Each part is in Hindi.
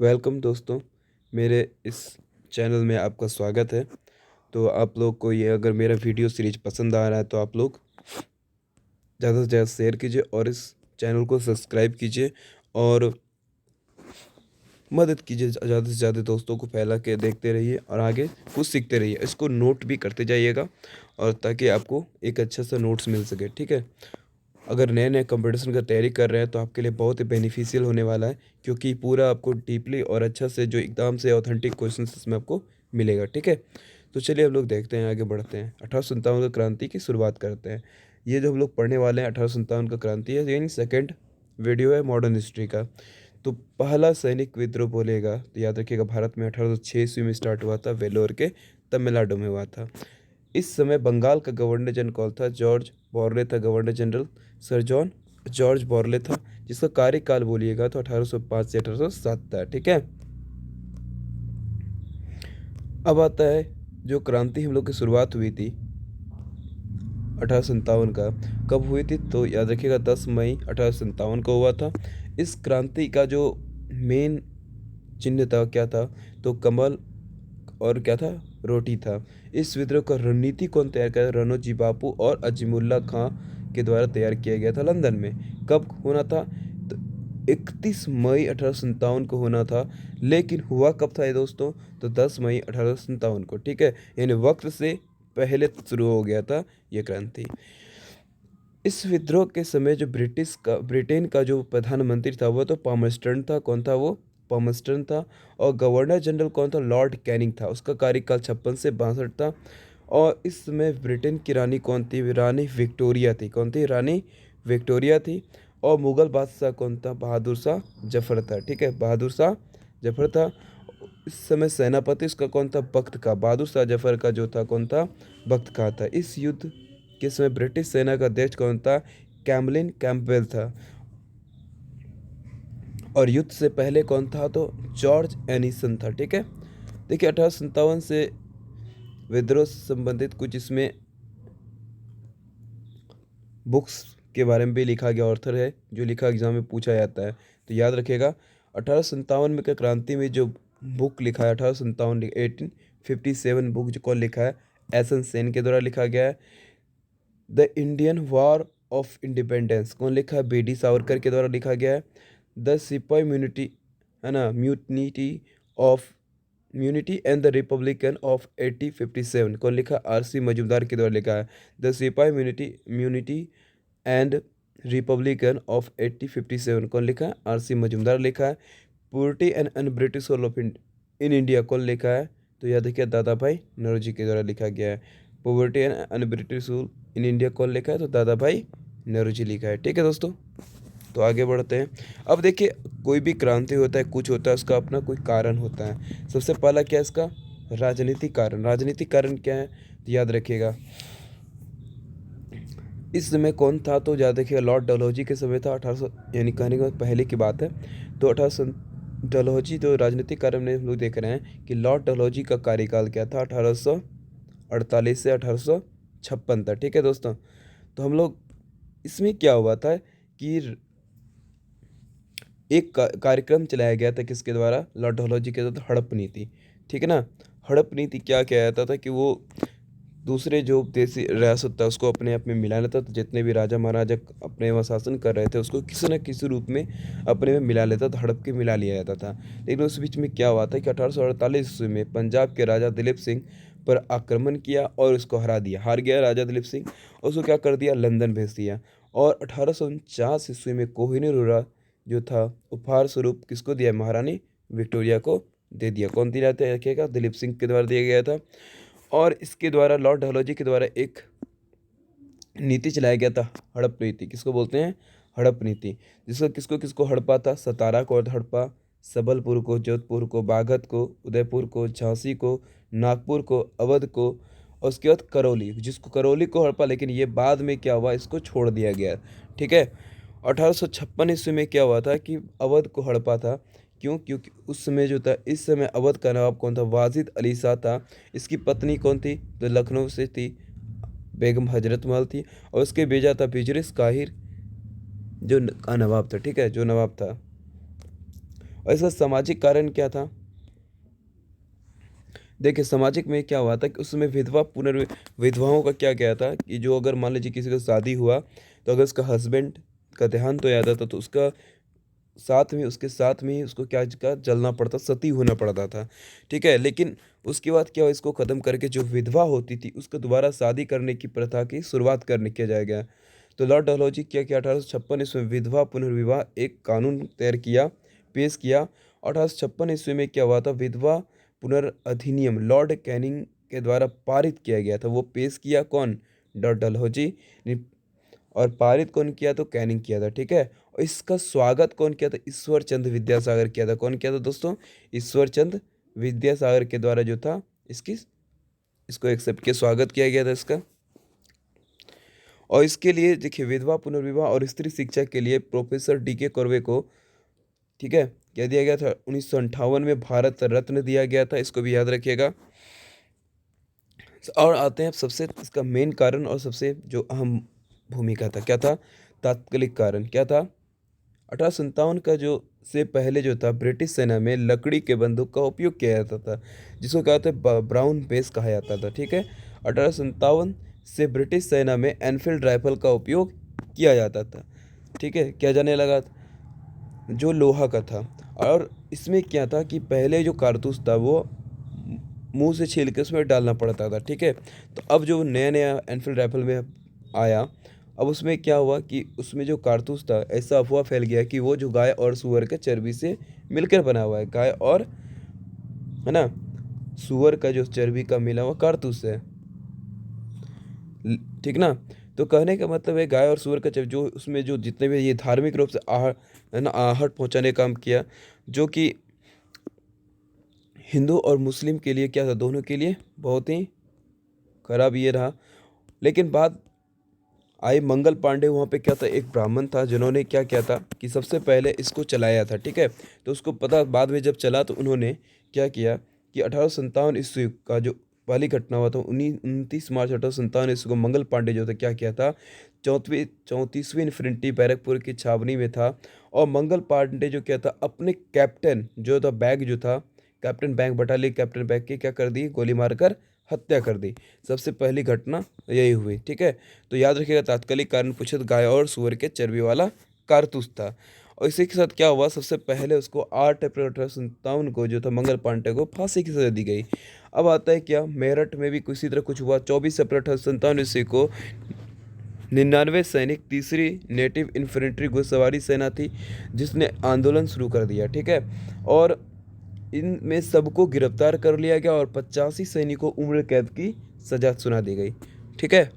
वेलकम दोस्तों, मेरे इस चैनल में आपका स्वागत है। तो आप लोग को ये अगर मेरा वीडियो सीरीज पसंद आ रहा है तो आप लोग ज़्यादा से ज़्यादा शेयर कीजिए और इस चैनल को सब्सक्राइब कीजिए और मदद कीजिए। ज़्यादा से ज़्यादा दोस्तों को फैला के देखते रहिए और आगे कुछ सीखते रहिए। इसको नोट भी करते जाइएगा और ताकि आपको एक अच्छा सा नोट्स मिल सके, ठीक है। अगर नए नए कंपटीशन का तैयारी कर रहे हैं तो आपके लिए बहुत ही बेनिफिशियल होने वाला है, क्योंकि पूरा आपको डीपली और अच्छा से जो एकदम से ऑथेंटिक क्वेश्चन इसमें आपको मिलेगा, ठीक है। तो चलिए हम लोग देखते हैं, आगे बढ़ते हैं। 1857 का क्रांति की शुरुआत करते हैं। ये जो हम लोग पढ़ने वाले हैं 1857 का क्रांति है, यानी सेकेंड वीडियो है मॉडर्न हिस्ट्री का। तो पहला सैनिक विद्रोह बोलेगा तो याद रखिएगा, भारत में 1806 ईस्वी में स्टार्ट हुआ था, वेलोर के तमिलनाडु में हुआ था। इस समय बंगाल का गवर्नर जनरल कौन था? जॉर्ज बॉर्ले था governor general. Sir John George Barlow था, जिसका कार्यकाल बोलिएगा तो 1805 से 1807 था, ठीक है। अब आता है जो क्रांति हम लोग की शुरुआत हुई थी 1857 का, कब हुई थी? तो याद रखिएगा 10 मई 1857 को हुआ था। इस क्रांति का जो मेन चिन्ह था क्या था? तो कमल और क्या था? रोटी था। इस विद्रोह का रणनीति कौन तैयार किया? रणोजी बापू और अजीमुल्ला खां के द्वारा तैयार किया गया था लंदन में। कब होना था? तो 31 मई 1857 को होना था। लेकिन हुआ कब था ये दोस्तों? तो 10 मई 1857 को, ठीक है। यानी वक्त से पहले शुरू हो गया था ये क्रांति। इस विद्रोह के समय जो ब्रिटेन का जो प्रधानमंत्री था वो तो पामस्टर्न था। कौन था वो? पामस्टर्न था। और गवर्नर जनरल कौन था? लॉर्ड कैनिंग था। उसका कार्यकाल 56 से 62 था। और इस समय ब्रिटेन की रानी कौन थी? रानी विक्टोरिया थी। कौन थी? रानी विक्टोरिया थी। और मुगल बादशाह कौन था? बहादुर शाह जफर था, ठीक है। बहादुर शाह जफर था। इस समय सेनापति उसका कौन था? बख्त का। बहादुर शाह जफर का जो था कौन था? बख्त का था। इस युद्ध के समय ब्रिटिश सेना का अध्यक्ष कौन था? कैमलिन कैंपबेल था। और युद्ध से पहले कौन था? तो जॉर्ज एनिसन था, ठीक है। देखिए 1857 से विद्रोह से संबंधित कुछ इसमें बुक्स के बारे में भी लिखा गया, ऑर्थर है जो लिखा एग्जाम में पूछा जाता है। तो याद रखिएगा 1857 में का क्रांति में जो बुक लिखा है 1857 1857 बुक जो कौन लिखा है? एसन सेन के द्वारा लिखा गया है। The Indian war of independence कौन लिखा है? बी डी सावरकर के द्वारा लिखा गया है। द सिपाही म्यूनिटी, है ना, of mutiny and the republican of 1857 कौन लिखा? आर सी मजूमदार के द्वारा लिखा है। द सिपाही म्यूनिटी एंड रिपब्लिकन ऑफ 1857 कौन लिखा? आर सी मजूमदार लिखा है। Purity and un British rule of in India कौन लिखा है? तो यह देखिए दादा भाई नौरोजी के द्वारा लिखा गया है। Poverty and un British rule in India कौन लिखा है? तो दादा भाई नौरोजी लिखा है, ठीक है दोस्तों। तो आगे बढ़ते हैं। अब देखिए कोई भी क्रांति होता है, कुछ होता है, उसका अपना कोई कारण होता है। सबसे पहला क्या है इसका? राजनीतिक कारण। राजनीतिक कारण क्या है? तो याद रखिएगा इस समय कौन था? तो याद रखिएगा लॉर्ड डलहौजी के समय था 1800, यानी कहने के बाद पहले की बात है। तो 1800 डलहौजी, तो राजनीतिक कारण में हम लोग देख रहे हैं कि लॉर्ड डलहौजी का कार्यकाल क्या था? 1848 से 1856 था, ठीक है दोस्तों। तो हम लोग इसमें क्या हुआ था कि एक कार्यक्रम चलाया गया था किसके द्वारा? लॉर्ड डलहौजी के द्वारा, हड़प नीति, ठीक है ना। हड़प नीति क्या किया जाता था कि वो दूसरे जो देसी रियासत था उसको अपने आप में मिला लेता था। जितने भी राजा महाराजा अपने वहाँ शासन कर रहे थे उसको किसी न किसी रूप में अपने में मिला लेता था, हड़प के मिला लिया जाता था। लेकिन उस बीच में क्या हुआ था कि 1848 ईस्वी में पंजाब के राजा दिलीप सिंह पर आक्रमण किया और उसको हरा दिया। हार गया राजा दिलीप सिंह, उसको क्या कर दिया? लंदन भेज दिया। और 1849 ईस्वी में कोहिनूर जो था उपहार स्वरूप किसको दिया? महारानी विक्टोरिया को दे दिया। कौन दिया था रखिएगा? दिलीप सिंह के द्वारा दिया गया था। और इसके द्वारा लॉर्ड डलहौजी के द्वारा एक नीति चलाया गया था, हड़प नीति। किसको बोलते हैं? हड़प नीति। जिसको किसको किसको हड़पा था? सतारा को हड़पा, सबलपुर को, जोधपुर को, बागत को, उदयपुर को, झांसी को, नागपुर को, अवध को, और उसके बाद करौली, जिसको करौली को हड़पा। लेकिन ये बाद में क्या हुआ? इसको छोड़ दिया गया, ठीक है। 1856 ईस्वी में क्या हुआ था कि अवध को हड़पा था। क्यों? क्योंकि उस समय जो था, इस समय अवध का नवाब कौन था? वाजिद अली शाह था। इसकी पत्नी कौन थी? तो लखनऊ से थी, बेगम हजरत महल थी। और उसके बेजा था बिजरिस काहिर, जो का नवाब था, ठीक है, जो नवाब था। और इसका सामाजिक कारण क्या था? देखिए सामाजिक में क्या हुआ था कि उसमें विधवाओं का क्या क्या था कि जो अगर मान लीजिए किसी का शादी हुआ तो अगर उसका हस्बैंड का देहांत हो जाता था तो उसका उसके साथ में ही उसको क्या का जलना पड़ता, सती होना पड़ता था। ठीक है, लेकिन उसके बाद क्या हुआ, इसको ख़त्म करके जो विधवा होती थी उसको दोबारा शादी करने की प्रथा की शुरुआत करने किया जाया गया। तो लॉर्ड डलहौजी क्या किया, 1856 ईस्वी में विधवा पुनर्विवाह एक कानून तैयार किया, पेश किया। 1856 ईस्वी में क्या हुआ था, विधवा पुनर्अधिनियम लॉर्ड कैनिंग के द्वारा पारित किया गया था। वो पेश किया कौन? लॉर्ड डलहौजी ने। और पारित कौन किया? तो कैनिंग किया था। ठीक है, और इसका स्वागत कौन किया था? ईश्वर चंद्र विद्यासागर किया था। कौन किया था दोस्तों? ईश्वर चंद्र विद्यासागर के द्वारा जो था इसकी इसको एक्सेप्ट किया, स्वागत किया गया था इसका। और इसके लिए देखिए विधवा पुनर्विवाह और स्त्री शिक्षा के लिए प्रोफेसर डी के कर्वे को, ठीक है, क्या दिया गया था? 1958 में भारत रत्न दिया गया था, इसको भी याद रखिएगा। और आते हैं अब सबसे इसका मेन कारण और सबसे जो अहम भूमिका था, क्या था? तात्कालिक कारण क्या था? 1857 का जो से पहले जो था ब्रिटिश सेना में लकड़ी के बंदूक का उपयोग किया जाता था, जिसको कहते हैं ब्राउन बेस कहा जाता था। ठीक है, 1857 से ब्रिटिश सेना में एनफील्ड राइफल का उपयोग किया जाता था। ठीक है, किया जाने लगा जो लोहा का था। और इसमें क्या था कि पहले जो कारतूस था वो मुंह से छील के उसमें डालना पड़ता था। ठीक है, तो अब जो नया नया एनफील्ड राइफल में आया, अब उसमें क्या हुआ कि उसमें जो कारतूस था ऐसा अफवाह फैल गया कि वो जो गाय और सुअर के चर्बी से मिलकर बना हुआ है, गाय और, है ना, सुअर का जो चर्बी का मिला हुआ कारतूस है। ठीक ना? तो कहने का मतलब है गाय और सुअर का जो उसमें जो जितने भी ये धार्मिक रूप से है ना आहट पहुंचाने का काम किया, जो कि हिंदू और मुस्लिम के लिए क्या था, दोनों के लिए बहुत ही खराब ये रहा। लेकिन बात आई मंगल पांडे, वहाँ पे क्या था, एक ब्राह्मण था जिन्होंने क्या किया था कि सबसे पहले इसको चलाया था। ठीक है, तो उसको पता बाद में जब चला तो उन्होंने क्या किया कि 1857 ईस्वी का जो पहली घटना हुआ था 29 मार्च 1857 ईस्वी को मंगल पांडे जो था क्या किया था, 34वीं इन्फेंट्री बैरकपुर की छावनी में था। और मंगल पांडे जो क्या था अपने कैप्टन जो था बैग जो था, captain bank battalion captain bag की क्या कर दी, गोली मारकर हत्या कर दी। सबसे पहली घटना यही हुई। ठीक है, तो याद रखिएगा तात्कालिक कारण पूछे तो गाय और सुअर के चर्बी वाला कारतूस था। और इसी के साथ क्या हुआ, सबसे पहले उसको 8 अप्रैल 1857 को जो था मंगल पांडे को फांसी की सजा दी गई। अब आता है क्या, मेरठ में भी किसी तरह कुछ हुआ। 24 अप्रैल 1857 ईस्वी को 99 सैनिक तीसरी नेटिव इन्फेंट्री घुड़सवारी सेना थी जिसने आंदोलन शुरू कर दिया। ठीक है, और इनमें सबको गिरफ्तार कर लिया गया और 85 सैनिकों को उम्र कैद की सजा सुना दी गई। ठीक है,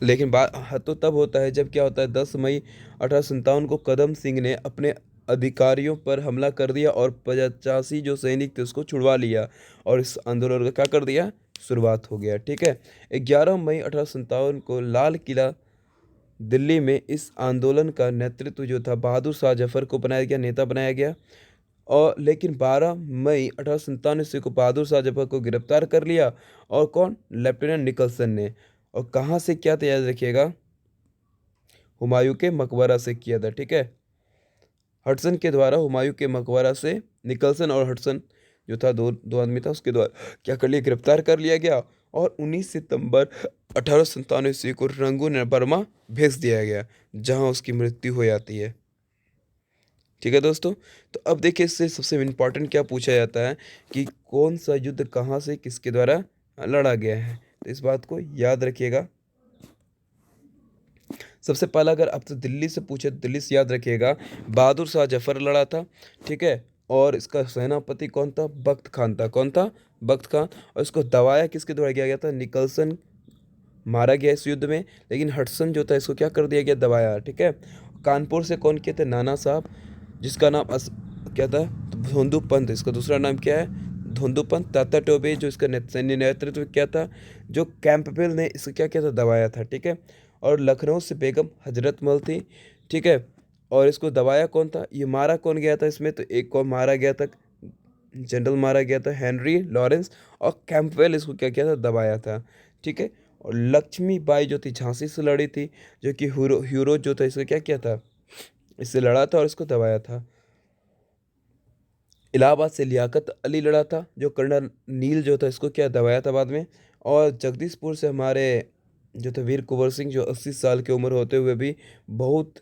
लेकिन बात हाँ, तो तब होता है जब क्या होता है 10 मई 1857 को कदम सिंह ने अपने अधिकारियों पर हमला कर दिया और 85 जो सैनिक थे उसको छुड़वा लिया और इस आंदोलन का क्या कर दिया, शुरुआत हो गया। ठीक है, 11 मई 1857 को लाल किला दिल्ली में इस आंदोलन का नेतृत्व जो था बहादुर शाह जफर को बनाया गया, नेता बनाया गया। और लेकिन 12 मई 1857 ईस्वी को बहादुर शाह जफर को गिरफ्तार कर लिया। और कौन? लेफ्टिनेंट निकलसन ने। और कहाँ से क्या था याद रखिएगा, हुमायूं के मकबरा से किया था। ठीक है, हडसन के द्वारा हुमायूं के मकबरा से निकलसन और हडसन जो था दो दो आदमी था उसके द्वारा क्या कर लिया, गिरफ्तार कर लिया गया। और 19 सितंबर 1857 ईस्वी को रंगून बर्मा भेज दिया गया जहां उसकी मृत्यु हो जाती है। ठीक है दोस्तों, तो अब देखिए इससे सबसे इम्पोर्टेंट क्या पूछा जाता है कि कौन सा युद्ध कहाँ से किसके द्वारा लड़ा गया है, तो इस बात को याद रखिएगा। सबसे पहला अगर आपसे दिल्ली से पूछे तो दिल्ली से याद रखिएगा बहादुर शाह जफर लड़ा था। ठीक है, और इसका सेनापति कौन था? बख्त खान था। कौन था? बख्त खान। और इसको दबाया किसके द्वारा किया गया था? निकलसन मारा गया इस युद्ध में, लेकिन हडसन जो था इसको क्या कर दिया गया, दबाया। ठीक है, कानपुर से कौन किए थे? नाना साहब, जिसका नाम क्या था? धोंदू पंत। इसका दूसरा नाम क्या है? धोंदू पंत। तात्या टोपे जो इसका सैन्य नेतृत्व क्या था, जो कैंपबेल ने इसको क्या किया था, दबाया था। ठीक है, और लखनऊ से बेगम हजरत महल थी। ठीक है, और इसको दबाया कौन था? ये मारा कौन गया था इसमें? तो एक को मारा गया था, जनरल मारा गया था हेनरी लॉरेंस, और कैंपबेल इसको क्या किया था, दबाया था। ठीक है, और लक्ष्मीबाई जो थी झांसी से लड़ी थी, जो कि हीरो हीरो जो था इसको क्या किया था, इससे लड़ा था और इसको दबाया था। इलाहाबाद से लियाकत अली लड़ा था, जो कर्नल नील जो था इसको क्या दबाया था बाद में। और जगदीशपुर से हमारे जो थे वीर कुंवर सिंह, जो 80 साल की उम्र होते हुए भी बहुत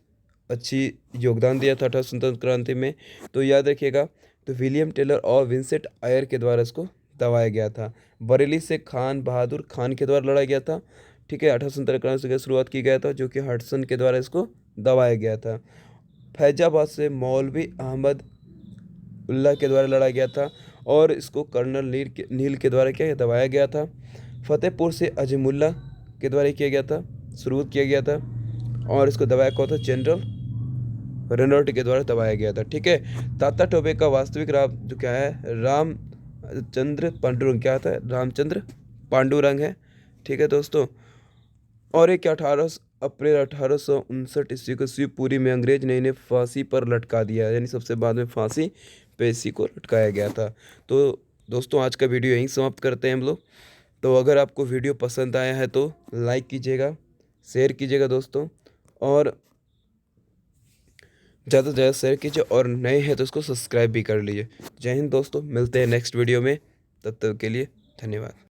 अच्छी योगदान दिया था 18 स्वतंत्र क्रांति में। तो याद रखिएगा। तो विलियम टेलर और विंसेंट आयर के द्वारा इसको दबाया गया था। बरेली से खान बहादुर खान के द्वारा लड़ा गया था। ठीक है, 18 क्रांति की शुरुआत की गया था, जो कि हडसन के द्वारा इसको दबाया गया था। फैजाबाद से मौलवी अहमद उल्लाह के द्वारा लड़ा गया था, और इसको कर्नल नील के द्वारा क्या दबाया गया था। फतेहपुर से अजीमुल्ला के द्वारा किया गया था, शुरू किया गया था, और इसको दबाया कौन था, जनरल रेनॉल्ट के द्वारा दबाया गया था। ठीक है, ताता टोपे का वास्तविक नाम जो क्या है, रामचंद्र पांडुरंग क्या था, रामचंद्र पांडुरंग है। ठीक है दोस्तों। और एक 18 अप्रैल 1859 ईस्वी को शिवपुरी में अंग्रेज ने इन्हें फांसी पर लटका दिया, यानी सबसे बाद में फांसी पे इसी को लटकाया गया था। तो दोस्तों आज का वीडियो यहीं समाप्त करते हैं हम लोग। तो अगर आपको वीडियो पसंद आया है तो लाइक कीजिएगा, शेयर कीजिएगा दोस्तों, और ज़्यादा से ज़्यादा शेयर कीजिए, और नए हैं तो इसको सब्सक्राइब भी कर लीजिए। जय हिंद दोस्तों, मिलते हैं नेक्स्ट वीडियो में। तब तक के लिए धन्यवाद।